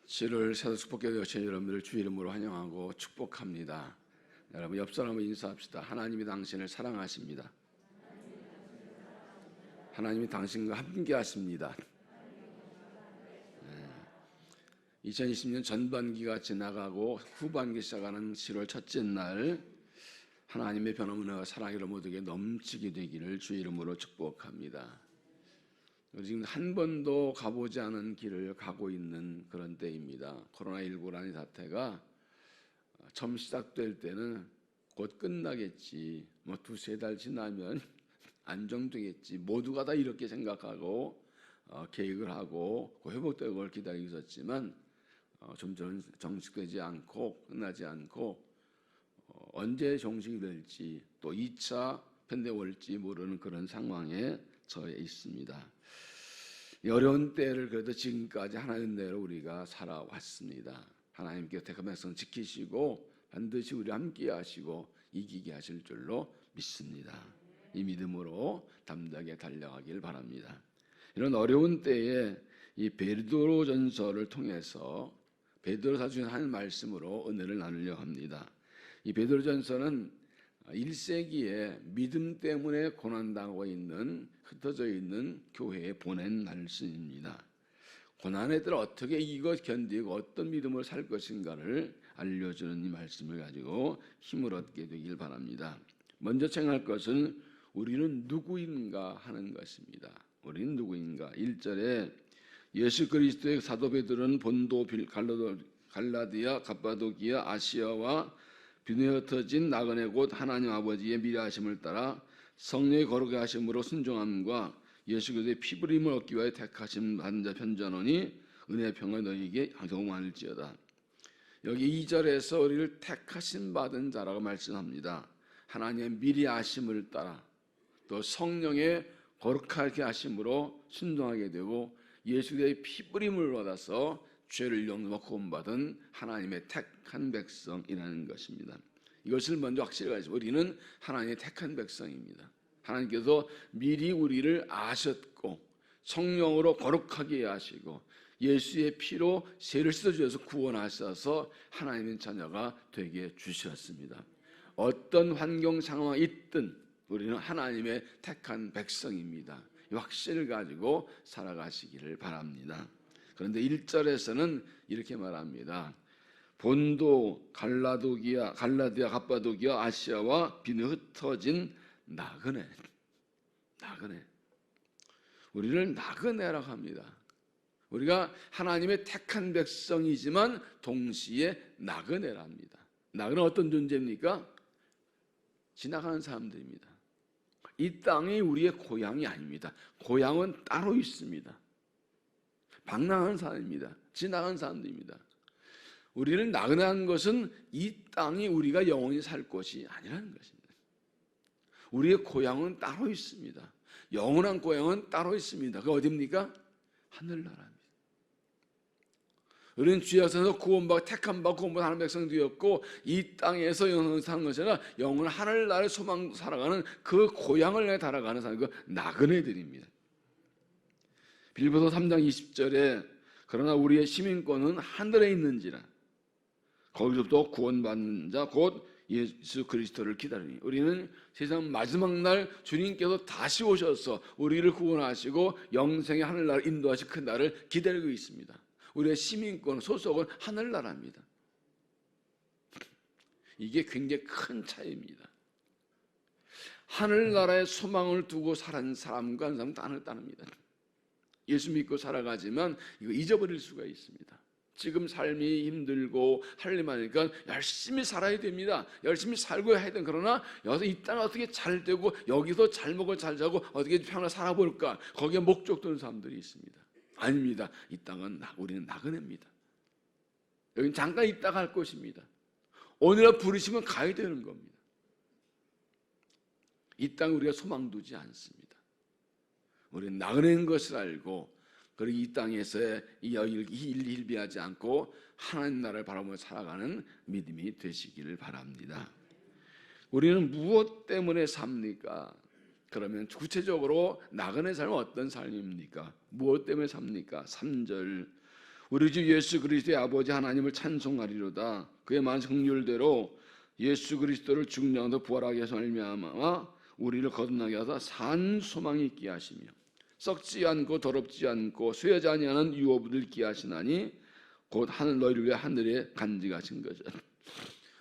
7월 새도 축복교회 여친 여러분들 주 이름으로 환영하고 축복합니다. 여러분 옆 사람을 인사합시다. 하나님이 당신을 사랑하십니다. 하나님이 당신과 함께 하십니다. 2020년 전반기가 지나가고 후반기 시작하는 7월 첫째 날 하나님의 변함없는 사랑으로 모두에게 넘치게 되기를 주 이름으로 축복합니다. 지금 한 번도 가보지 않은 길을 가고 있는 그런 때입니다. 코로나19라는 사태가 처음 시작될 때는 곧 끝나겠지, 뭐 두세 달 지나면 안정되겠지, 모두가 다 이렇게 생각하고 계획을 하고 회복되는 걸 기다리고 있었지만 점점 정식되지 않고 끝나지 않고 언제 종식이 될지 또 2차 팬데믹이 올지 모르는 그런 상황에 처해 있습니다. 이 어려운 때를 그래도 지금까지 하나님대로 우리가 살아왔습니다. 하나님께 택한 백성 지키시고 반드시 우리 함께 하시고 이기게 하실 줄로 믿습니다. 이 믿음으로 담대하게 달려가길 바랍니다. 이런 어려운 때에 이 베드로전서를 통해서 베드로가 주신 한 말씀으로 은혜를 나누려 합니다. 이 베드로전서는 1세기에 믿음 때문에 고난당하고 있는 흩어져 있는 교회에 보낸 말씀입니다. 고난의 때를 어떻게 이기고 견디고 어떤 믿음으로 살 것인가를 알려주는 이 말씀을 가지고 힘을 얻게 되길 바랍니다. 먼저 생각할 것은 우리는 누구인가 하는 것입니다. 우리는 누구인가? 1절에 예수 그리스도의 사도 베드로는 본도, 갈라디아, 갑바도기아, 아시아와 비누에 흩어진 나그네 곧 하나님 아버지의 미래하심을 따라 성령의 거룩의 하심으로 순종함과 예수 그리스도의 피부림을 얻기 위하여 택하신 받은 자 편전하니 은혜의 평을 너희에게 경험할지어다. 여기 2절에서 우리를 택하신 받은 자라고 말씀합니다. 하나님의 미래하심을 따라 또 성령의 거룩하게 하심으로 순종하게 되고 예수 그리스도의 피부림을 받아서 죄를 용서받고 구원받은 하나님의 택한 백성이라는 것입니다. 이것을 먼저 확실히 알죠. 우리는 하나님의 택한 백성입니다. 하나님께서 미리 우리를 아셨고 성령으로 거룩하게 하시고 예수의 피로 죄를 씻어주셔서 구원하셔서 하나님의 자녀가 되게 주셨습니다. 어떤 환경 상황이 있든 우리는 하나님의 택한 백성입니다. 이 확신을 가지고 살아가시기를 바랍니다. 그런데 1절에서는 이렇게 말합니다. 본도, 갈라디아, 갑바도기아, 아시아와 비누에 흩어진 나그네. 우리를 나그네라고 합니다. 우리가 하나님의 택한 백성이지만 동시에 나그네랍니다. 나그네는 어떤 존재입니까? 지나가는 사람들입니다. 이 땅이 우리의 고향이 아닙니다. 고향은 따로 있습니다. 방랑하는 사람입니다. 지나가는 사람들입니다. 우리를 나그네한 것은 이 땅이 우리가 영원히 살 곳이 아니라는 것입니다. 우리의 고향은 따로 있습니다. 영원한 고향은 따로 있습니다. 그게 어디입니까? 하늘나라입니다. 우리는 주 안에서 구원받고 택함받고 구원받은 백성 되었고 이 땅에서 영원히 사는 것이 아니라 영원한 하늘나라의 소망 살아가는 그 고향을 향해 달아가는 사람, 그 나그네들입니다. 빌보서 3장 20절에 그러나 우리의 시민권은 하늘에 있는지라 거기서부터 구원받는 자 곧 예수 그리스도를 기다리니 우리는 세상 마지막 날 주님께서 다시 오셔서 우리를 구원하시고 영생의 하늘나라 인도하실 그 날을 기다리고 있습니다. 우리의 시민권 소속은 하늘나라입니다. 이게 굉장히 큰 차이입니다. 하늘나라의 소망을 두고 사는 사람과 한 사람은 땅을 따릅니다. 예수 믿고 살아가지만 이거 잊어버릴 수가 있습니다. 지금 삶이 힘들고 할 일 많으니까 열심히 살아야 됩니다. 열심히 살고 해야 돼. 그러나 여기서 이 땅 어떻게 잘 되고 여기서 잘 먹고 잘 자고 어떻게 평안하게 살아볼까? 거기에 목적 두는 사람들이 있습니다. 아닙니다. 이 땅은 우리는 나그네입니다. 여기는 잠깐 있다가 할 것입니다. 오늘날 부르시면 가야 되는 겁니다. 이 땅에 우리가 소망 두지 않습니다. 우리는 나그네인 것을 알고 그리고 이 땅에서의 일비하지 않고 하나님 나라를 바라보며 살아가는 믿음이 되시기를 바랍니다. 우리는 무엇 때문에 삽니까? 그러면 구체적으로 나그네 삶은 어떤 삶입니까? 무엇 때문에 삽니까? 3절 우리 주 예수 그리스도의 아버지 하나님을 찬송하리로다. 그의 만성 긍휼대로 예수 그리스도를 죽은 자가운데 부활하게 해서 말미암아 우리를 거듭나게 하사 산 소망이 있게 하시며 썩지 않고 더럽지 않고 쇠하지 아니하는 유업을 있게 하시나니 곧 하늘 너희를 위해 하늘에 간직하신 거죠.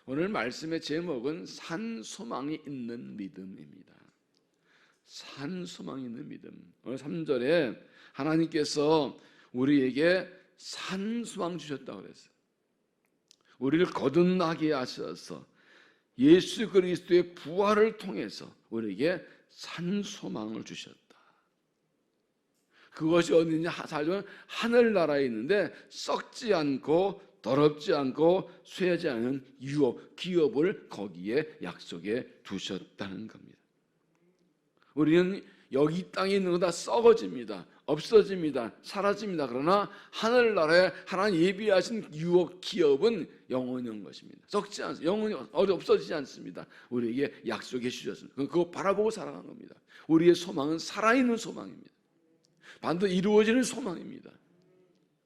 오늘 말씀의 제목은 산 소망이 있는 믿음입니다. 산 소망이 있는 믿음. 오늘 3절에 하나님께서 우리에게 산 소망 주셨다고 그랬어요. 우리를 거듭나게 하셔서 예수 그리스도의 부활을 통해서 우리에게 산 소망을 주셨다. 그것이 어디냐? 사실은 하늘나라에 있는데 썩지 않고 더럽지 않고 쇠하지 않은 유업, 기업을 거기에 약속해 두셨다는 겁니다. 우리는 여기 땅에 있는 거 다 썩어집니다. 없어집니다. 사라집니다. 그러나 하늘나라에 하나님 예비하신 유업, 기업은 영원한 것입니다. 썩지 않습니다. 영원히 없어지지 않습니다. 우리에게 약속해 주셨습니다. 그거 바라보고 살아가는 겁니다. 우리의 소망은 살아있는 소망입니다. 반드시 이루어지는 소망입니다.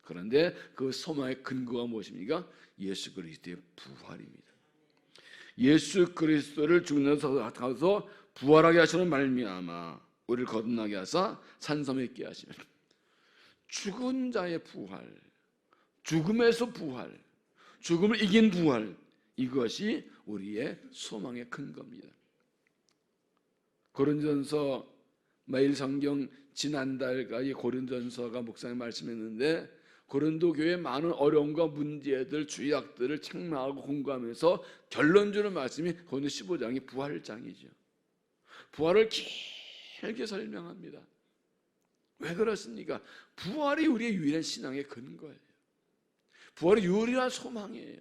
그런데 그 소망의 근거가 무엇입니까? 예수 그리스도의 부활입니다. 예수 그리스도를 죽는 데서 가서 부활하게 하시는 말미암아 우리를 거듭나게 하사 산섬에 있게 하시면 죽은 자의 부활, 죽음에서 부활, 죽음을 이긴 부활, 이것이 우리의 소망의 근거입니다. 고린도전서 매일 성경 지난달까지 고린도전서가 목사님 말씀했는데 고린도 교회의 많은 어려움과 문제들, 주약들을 책망하고 공부하면서 결론주는 말씀이 고린도 15장이 부활장이죠. 부활을 길게 설명합니다. 왜 그렇습니까? 부활이 우리의 유일한 신앙의 근거예요. 부활이 유일한 소망이에요.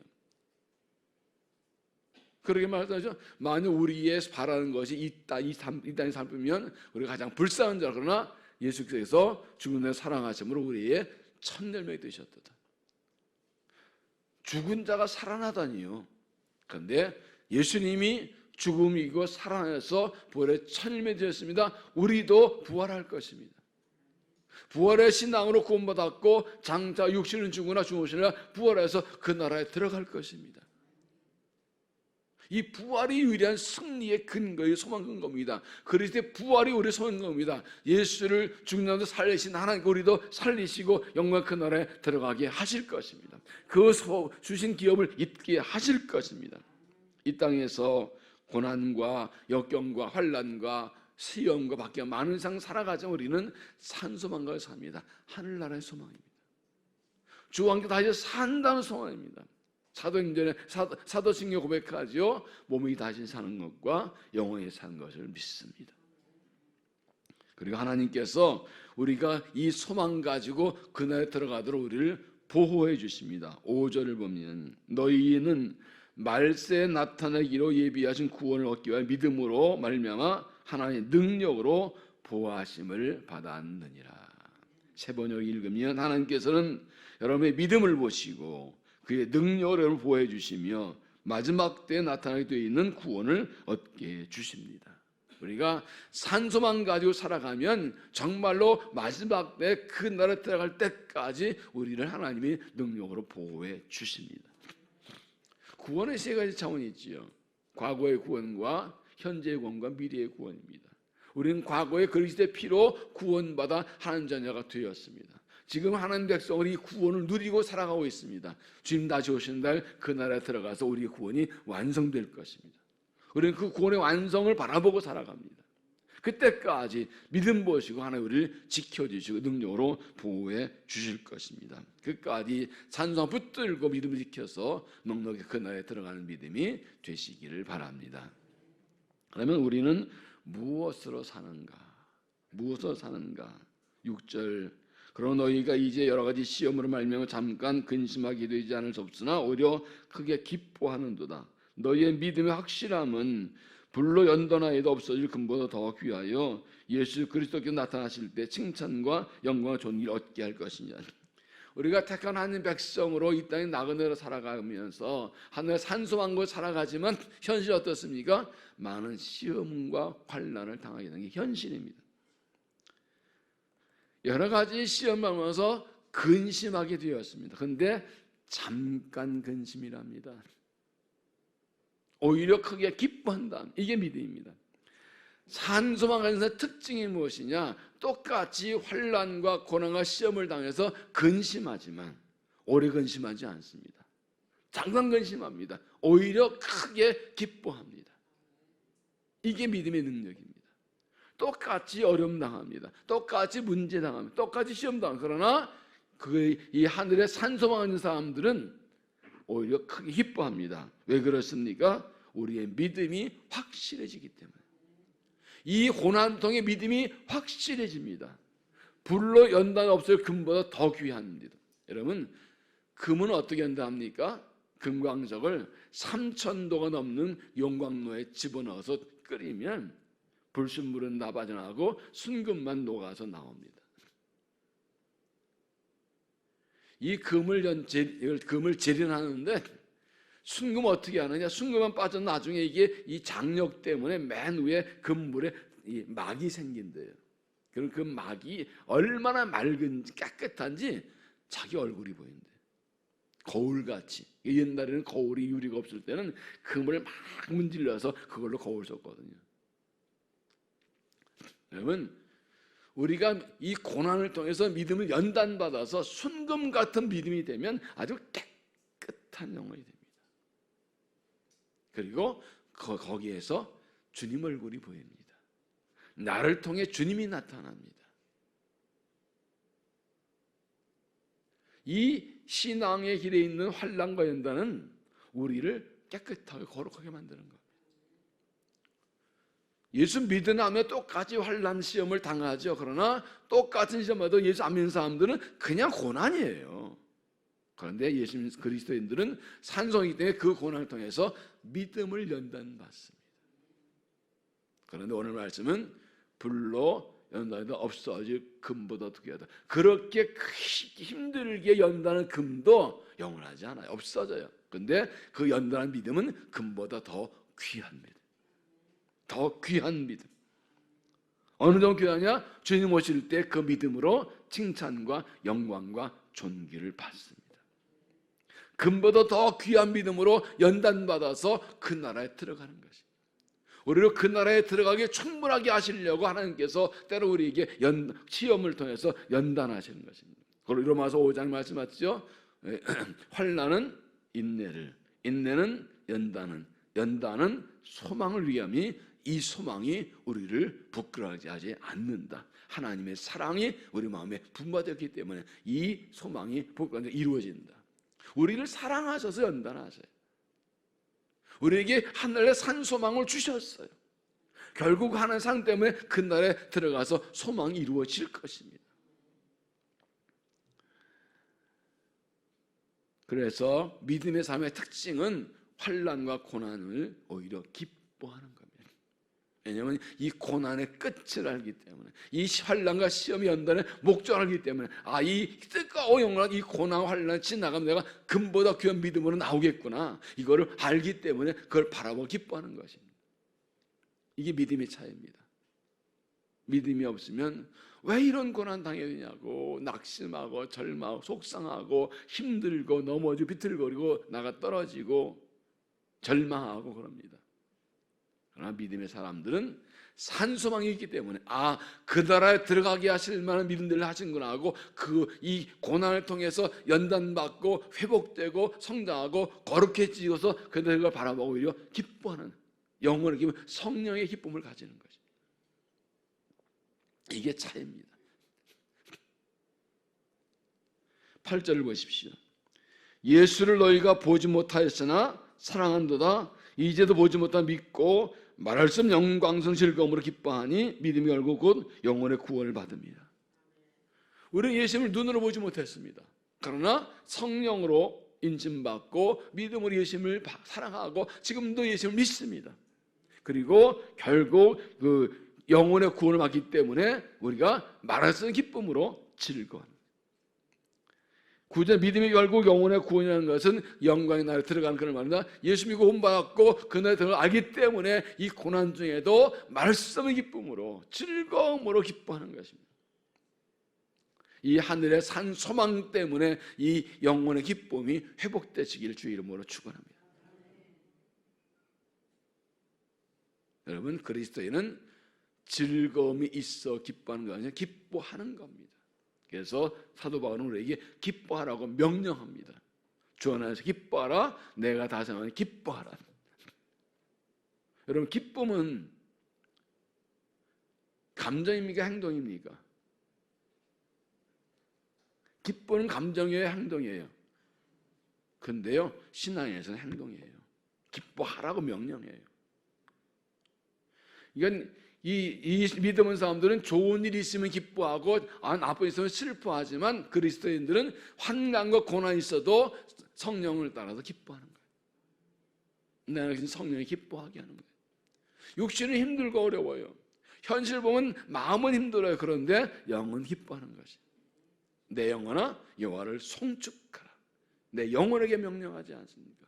그렇게 말하죠. 만약 우리의 바라는 것이 이 땅의 삶이면 우리가 가장 불쌍한 자, 그러나 예수께서 죽은 자 사랑하심으로 우리의 첫 열매가 되셨다. 죽은 자가 살아나다니요. 그런데 예수님이 죽음이고 살아나서 부활의 첫 열매 되었습니다. 우리도 부활할 것입니다. 부활의 신앙으로 구원받았고 장차 육신은 죽으나 주무시나 부활해서 그 나라에 들어갈 것입니다. 이 부활이 유일한 승리의 근거의 소망 근거입니다. 그리스도의 부활이 우리의 소망 근거입니다. 예수를 죽는 자도 살리신 하나님, 우리도 살리시고 영광 그 나라에 들어가게 하실 것입니다. 그 주신 기업을 잊게 하실 것입니다. 이 땅에서 고난과 역경과 환난과 시험과 밖에 많은 상 살아가자 우리는 산소망과 삽니다. 하늘나라의 소망입니다. 주와 함께 다시 산다는 소망입니다. 사도행전에 사도신경 고백하죠. 몸이 다시 사는 것과 영원히 사는 것을 믿습니다. 그리고 하나님께서 우리가 이 소망 가지고 그날에 들어가도록 우리를 보호해 주십니다. 5절을 보면 너희는 말세에 나타나기로 예비하신 구원을 얻기 위하여 믿음으로 말미암아 하나님의 능력으로 보호하심을 받았느니라. 세 번역 읽으면 하나님께서는 여러분의 믿음을 보시고 그의 능력을 보호해 주시며 마지막 때에 나타나게 되어 있는 구원을 얻게 해 주십니다. 우리가 산소만 가지고 살아가면 정말로 마지막 때 그 나라에 들어갈 때까지 우리를 하나님이 능력으로 보호해 주십니다. 구원의 세 가지 차원이 있지요. 과거의 구원과 현재의 구원과 미래의 구원입니다. 우리는 과거의 그리스도의 피로 구원받아 하나님 자녀가 되었습니다. 지금 하나님 백성은 이 구원을 누리고 살아가고 있습니다. 주님 다시 오시는 날 그 나라에 들어가서 우리의 구원이 완성될 것입니다. 우리는 그 구원의 완성을 바라보고 살아갑니다. 그때까지 믿음 보시고 하나님 우리를 지켜주시고 능력으로 보호해 주실 것입니다. 그까지 산소만 붙들고 믿음을 지켜서 넉넉히 그 나라에 들어가는 믿음이 되시기를 바랍니다. 그러면 우리는 무엇으로 사는가? 무엇으로 사는가? 6절 그러나 너희가 이제 여러 가지 시험으로 말미암아 잠깐 근심하게 되지 않을 수 없으나 오히려 크게 기뻐하는도다. 너희의 믿음의 확실함은 불로 연단하여도 없어질 금보다 더 귀하여 예수 그리스도께서 나타나실 때 칭찬과 영광과 존귀를 얻게 할 것이냐. 우리가 택한 하나님 백성으로 이 땅에 나그네로 살아가면서 하늘의 산소한 곳 살아가지만 현실이 어떻습니까? 많은 시험과 환난을 당하게 되는 게 현실입니다. 여러 가지 시험을 하면서 근심하게 되었습니다. 그런데 잠깐 근심이랍니다. 오히려 크게 기뻐한다. 이게 믿음입니다. 산소망 안에서 특징이 무엇이냐? 똑같이 환난과 고난과 시험을 당해서 근심하지만 오래 근심하지 않습니다. 잠깐 근심합니다. 오히려 크게 기뻐합니다. 이게 믿음의 능력입니다. 똑같이 어려움 당합니다. 똑같이 문제 당합니다. 똑같이 시험 당합니다. 그러나 이 하늘에 산소망 있는 사람들은 오히려 크게 기뻐합니다. 왜 그렇습니까? 우리의 믿음이 확실해지기 때문에. 이 고난통의 믿음이 확실해집니다. 불로 연단 없을 금보다 더 귀합니다. 여러분, 금은 어떻게 연단합니까? 금광석을 3,000도가 넘는 용광로에 집어넣어서 끓이면 불순물은 다 빠져나가고 순금만 녹아서 나옵니다. 이 금을 재련하는데 순금 어떻게 하느냐? 순금만 빠져 나중에 이게 이 장력 때문에 맨 위에 금물에 이 막이 생긴대요. 그럼 그 막이 얼마나 맑은지 깨끗한지 자기 얼굴이 보인대. 거울같이. 옛날에는 거울이 유리가 없을 때는 금을 막 문질러서 그걸로 거울 썼거든요. 여러분, 우리가 이 고난을 통해서 믿음을 연단받아서 순금 같은 믿음이 되면 아주 깨끗한 영혼이 됩니다. 그리고 거기에서 주님 얼굴이 보입니다. 나를 통해 주님이 나타납니다. 이 신앙의 길에 있는 환난과 연단은 우리를 깨끗하게 거룩하게 만드는 겁니다. 예수 믿으면 똑같이 환난 시험을 당하죠. 그러나 똑같은 시험에도 예수 안 믿는 사람들은 그냥 고난이에요. 그런데 예수 그리스도인들은 산성이기 때문에 그 고난을 통해서 믿음을 연단받습니다. 그런데 오늘 말씀은 불로 연단해도 없어질 금보다 더 귀하다. 그렇게 힘들게 연단하는 금도 영원하지 않아요. 없어져요. 그런데 그 연단한 믿음은 금보다 더 귀합니다. 더 귀한 믿음. 어느 정도 귀하냐? 주님 오실 때 그 믿음으로 칭찬과 영광과 존귀를 받습니다. 금보다 더 귀한 믿음으로 연단받아서 그 나라에 들어가는 것입니다. 우리를 그 나라에 들어가게 충분하게 하시려고 하나님께서 때로 우리에게 시험을 통해서 연단하시는 것입니다. 그리고 로마서 5장 말씀하시죠. 환난은 인내를, 인내는 연단은 소망을 위함이, 이 소망이 우리를 부끄러워하게 하지 않는다. 하나님의 사랑이 우리 마음에 분바되었기 때문에 이 소망이 부끄러워하지 이루어진다. 우리를 사랑하셔서 연단하세요. 우리에게 하늘에 산 소망을 주셨어요. 결국 하나님 사랑 때문에 그날에 들어가서 소망이 이루어질 것입니다. 그래서 믿음의 삶의 특징은 환난과 고난을 오히려 기뻐하는 겁니다. 왜냐하면 이 고난의 끝을 알기 때문에, 이 환난과 시험의 연단의 목적을 알기 때문에, 이 뜨거운 영원한 이 고난 환난 지나가면 내가 금보다 귀한 믿음으로 나오겠구나, 이거를 알기 때문에 그걸 바라보고 기뻐하는 것입니다. 이게 믿음의 차이입니다. 믿음이 없으면 왜 이런 고난 당해야 되냐고 낙심하고 절망하고 속상하고 힘들고 넘어지고 비틀거리고 나가 떨어지고 절망하고 그럽니다. 그러나 믿음의 사람들은 산소망이 있기 때문에 그 나라에 들어가게 하실 만한 믿음들을 하신구나 하고 이 고난을 통해서 연단받고 회복되고 성장하고 거룩해지고서 그들을 바라보고 오히려 기뻐하는 영혼의 기쁨, 성령의 기쁨을 가지는 것입니다. 이게 차이입니다. 8절을 보십시오. 예수를 너희가 보지 못하였으나 사랑한도다. 이제도 보지 못하 믿고 말할 수 없는 영광스러운 즐거움으로 기뻐하니 믿음이 열고 곧 영혼의 구원을 받습니다. 우리는 예수님을 눈으로 보지 못했습니다. 그러나 성령으로 인침받고 믿음으로 예수님을 사랑하고 지금도 예수님을 믿습니다. 그리고 결국 그 영혼의 구원을 받기 때문에 우리가 말할 수 없는 기쁨으로 즐거워합니다. 구절 믿음이 결국 영혼의 구원이라는 것은 영광의 나라에 들어가는 그런 말입니다. 예수 믿고 구원받았고 그 나라에 들어가 알기 때문에 이 고난 중에도 말할 수 없는 기쁨으로 즐거움으로 기뻐하는 것입니다. 이 하늘의 산 소망 때문에 이 영혼의 기쁨이 회복되시기를 주의 이름으로 축원합니다. 여러분, 그리스도인은 즐거움이 있어 기뻐하는 거 아니라 기뻐하는 겁니다. 그래서 사도 바울은 우리에게 기뻐하라고 명령합니다. 주 안에서 기뻐하라. 내가 다시 말하면 기뻐하라. 여러분, 기쁨은 감정입니까? 행동입니까? 기쁨은 감정이에요? 행동이에요? 근데요, 신앙에서는 행동이에요. 기뻐하라고 명령해요. 이건 이 믿음은 사람들은 좋은 일이 있으면 기뻐하고 나쁜 일 있으면 슬퍼하지만 그리스도인들은 환난과 고난이 있어도 성령을 따라서 기뻐하는 거예요. 내가 성령이 기뻐하게 하는 거예요. 육신은 힘들고 어려워요. 현실 보면 마음은 힘들어요. 그런데 영은 기뻐하는 것이. 내 영혼아 여호와를 송축하라. 내 영혼에게 명령하지 않습니까?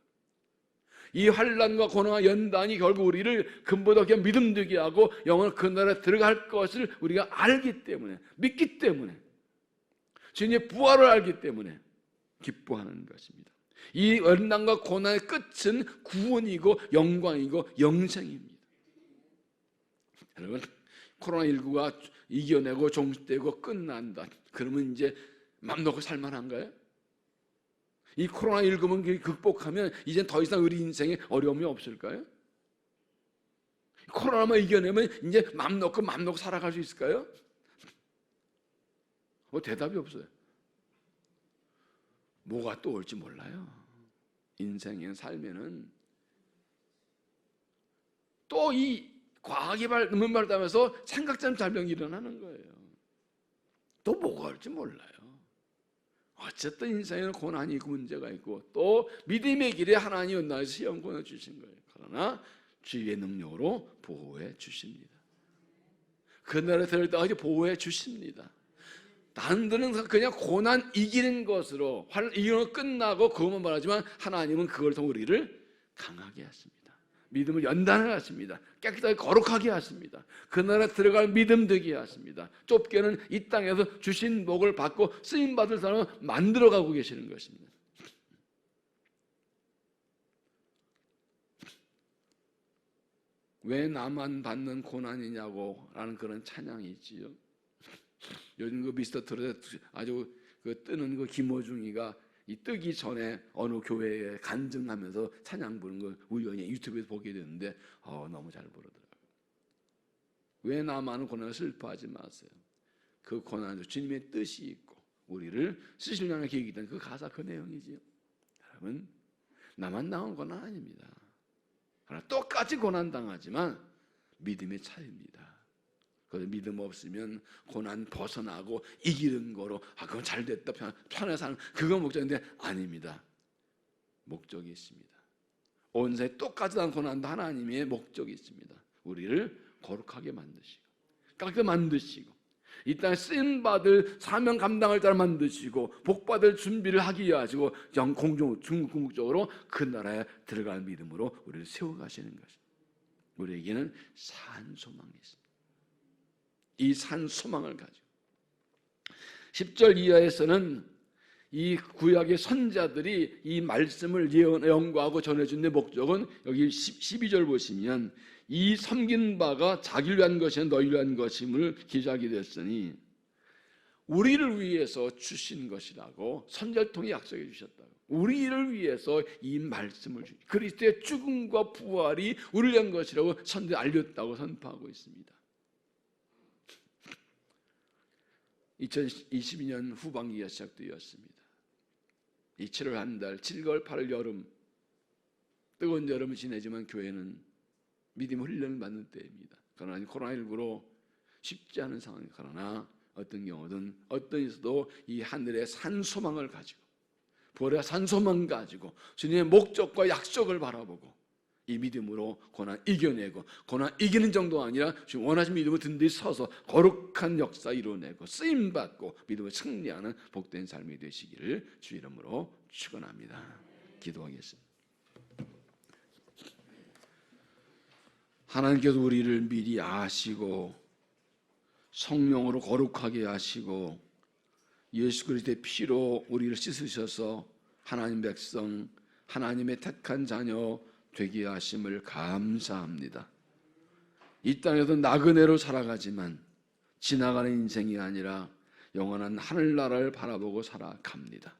이 환난과 고난과 연단이 결국 우리를 근본도 없게 믿음되게 하고 영원한 그 나라에 들어갈 것을 우리가 알기 때문에, 믿기 때문에, 주님의 부활을 알기 때문에 기뻐하는 것입니다. 이 연단과 고난의 끝은 구원이고 영광이고 영생입니다. 여러분, 코로나19가 이겨내고 종식되고 끝난다. 그러면 이제 맘 놓고 살만한가요? 이 코로나19만 극복하면 이제 더 이상 우리 인생에 어려움이 없을까요? 코로나만 이겨내면 이제 맘 놓고 살아갈 수 있을까요? 대답이 없어요. 뭐가 또 올지 몰라요. 인생의 삶에는 또 이 과학이 발달하면서 생각처럼 발병이 일어나는 거예요. 또 뭐가 올지 몰라요. 어쨌든 인생에는 고난이 있고 문제가 있고 또 믿음의 길에 하나님은 나의 시험권을 주신 거예요. 그러나 주의 능력으로 보호해 주십니다. 그날에 들을 때까지 보호해 주십니다. 남들은 그냥 고난 이기는 것으로 이기는 끝나고 그것만 말하지만 하나님은 그걸 통해 우리를 강하게 하십니다. 믿음을 연단을 하십니다. 깨끗하게 거룩하게 하십니다. 그 나라에 들어갈 믿음 되게 하십니다. 좁게는 이 땅에서 주신 복을 받고 쓰임받을 사람을 만들어가고 계시는 것입니다. 왜 나만 받는 고난이냐고 라는 그런 찬양이 있지요. 요즘 그 미스터 트롯에 아주 그 뜨는 그 김호중이가 이 뜨기 전에 어느 교회에 간증하면서 찬양 부르는 걸 우연히 유튜브에서 보게 됐는데 너무 잘 부르더라고요. 왜 나만은 고난을 슬퍼하지 마세요. 그 고난도 주님의 뜻이 있고 우리를 쓰시려는 계획이 있다는 그 가사 그 내용이지요. 여러분, 나만 당한 고난 아닙니다. 그러나 똑같이 고난 당하지만 믿음의 차이입니다. 그래서 믿음 없으면 고난 벗어나고 이기는 거로 그건 잘 됐다 편해서 하는 그건 목적인데 아닙니다. 목적이 있습니다. 온 세에 똑같이 난 고난도 하나님의 목적이 있습니다. 우리를 거룩하게 만드시고 깨끗하게 만드시고 이 땅에 쓰임받을 사명 감당할 자를 만드시고 복받을 준비를 하게 하시고 궁극적으로 그 나라에 들어갈 믿음으로 우리를 세워가시는 것입니다. 우리에게는 산 소망이 있습니다. 이 산 소망을 가지고 10절 이하에서는 이 구약의 선자들이 이 말씀을 연구하고 전해준 데 목적은 여기 12절 보시면 이 섬긴 바가 자기를 위한 것이 아니라 너희를 위한 것임을 기록하게 됐으니 우리를 위해서 주신 것이라고 선자를 통해 약속해 주셨다고. 우리를 위해서 이 말씀을 그리스도의 죽음과 부활이 우리를 위한 것이라고 선자에 알렸다고 선포하고 있습니다. 2022년 후반기가 시작되었습니다. 이 7월 한 달, 7개월, 8월 여름, 뜨거운 여름을 지내지만 교회는 믿음의 훈련을 받는 때입니다. 그러나 코로나19로 쉽지 않은 상황이 그러나 어떤 경우든 어떤 있어도 이 하늘의 산 소망을 가지고 부활의 산 소망 가지고 주님의 목적과 약속을 바라보고 이 믿음으로 고난 이겨내고 고난 이기는 정도가 아니라 지금 원하신 믿음을 든든히 서서 거룩한 역사 이루어내고 쓰임받고 믿음을 승리하는 복된 삶이 되시기를 주 이름으로 축원합니다. 기도하겠습니다. 하나님께서 우리를 미리 아시고 성령으로 거룩하게 하시고 예수 그리스도의 피로 우리를 씻으셔서 하나님 백성, 하나님의 택한 자녀 되게 하심을 감사합니다. 이 땅에서 나그네로 살아가지만 지나가는 인생이 아니라 영원한 하늘나라를 바라보고 살아갑니다.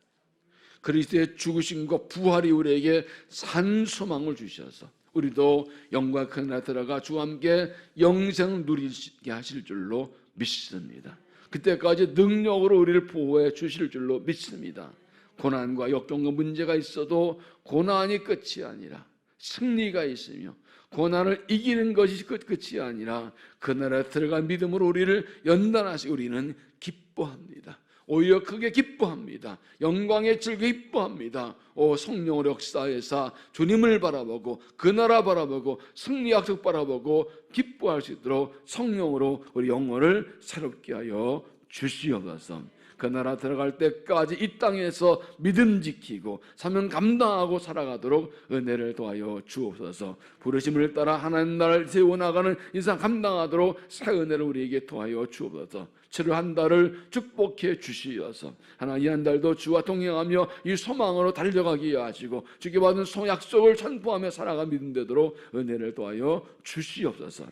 그리스도의 죽으심과 부활이 우리에게 산 소망을 주셔서 우리도 영광 큰 나라에 들어가 주와 함께 영생을 누리게 하실 줄로 믿습니다. 그때까지 능력으로 우리를 보호해 주실 줄로 믿습니다. 고난과 역경과 문제가 있어도 고난이 끝이 아니라 승리가 있으며 고난을 이기는 것이 끝이 아니라 그 나라에 들어간 믿음으로 우리를 연단하시고 우리는 기뻐합니다. 오히려 크게 기뻐합니다. 영광의 즐겨 기뻐합니다. 성령으로 역사에서 주님을 바라보고 그 나라 바라보고 승리 약속 바라보고 기뻐할 수 있도록 성령으로 우리 영혼을 새롭게 하여 주시옵소서. 그 나라 들어갈 때까지 이 땅에서 믿음 지키고 사명 감당하고 살아가도록 은혜를 도하여 주옵소서. 부르심을 따라 하나님 나라를 세워나가는 인생 감당하도록 새 은혜를 우리에게 도하여 주옵소서. 7월 한 달을 축복해 주시어서 하나님 이 한 달도 주와 동행하며 이 소망으로 달려가게 하시고 주께 받은 약속을 선포하며 살아가 믿음 되도록 은혜를 도하여 주시옵소서.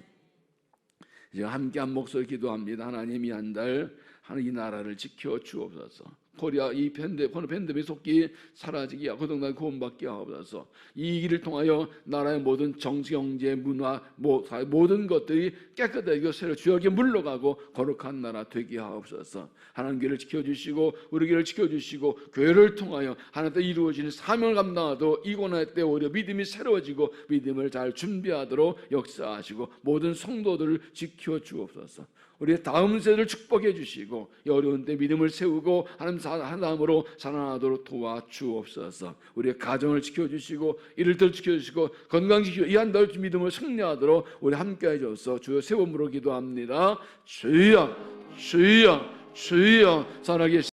이제 함께한 목소리 기도합니다. 하나님 이 한 달 이 나라를 지켜 주옵소서. 코리아 이 팬데믹 속기 사라지게 하고 그동안 구원받게 하옵소서. 이 길을 통하여 나라의 모든 정치, 경제, 문화 모든 것들이 깨끗하게 새로 주역에 물러가고 거룩한 나라 되게 하옵소서. 하나님 교회를 지켜주시고 우리 교회를 지켜주시고 교회를 통하여 하나님 때 이루어지는 사명을 감당하도록 이 고난 때 오히려 믿음이 새로워지고 믿음을 잘 준비하도록 역사하시고 모든 성도들을 지켜주옵소서. 우리의 다음 세대를 축복해 주시고 이 어려운 때 믿음을 세우고 하나님으로 살아나도록 도와주옵소서. 우리의 가정을 지켜주시고 이를 지켜주시고 건강지키고 이 한 달 믿음을 승리하도록 우리 함께해 주옵소서. 주여 새 몸으로 기도합니다. 주여 주여 주여 살아계신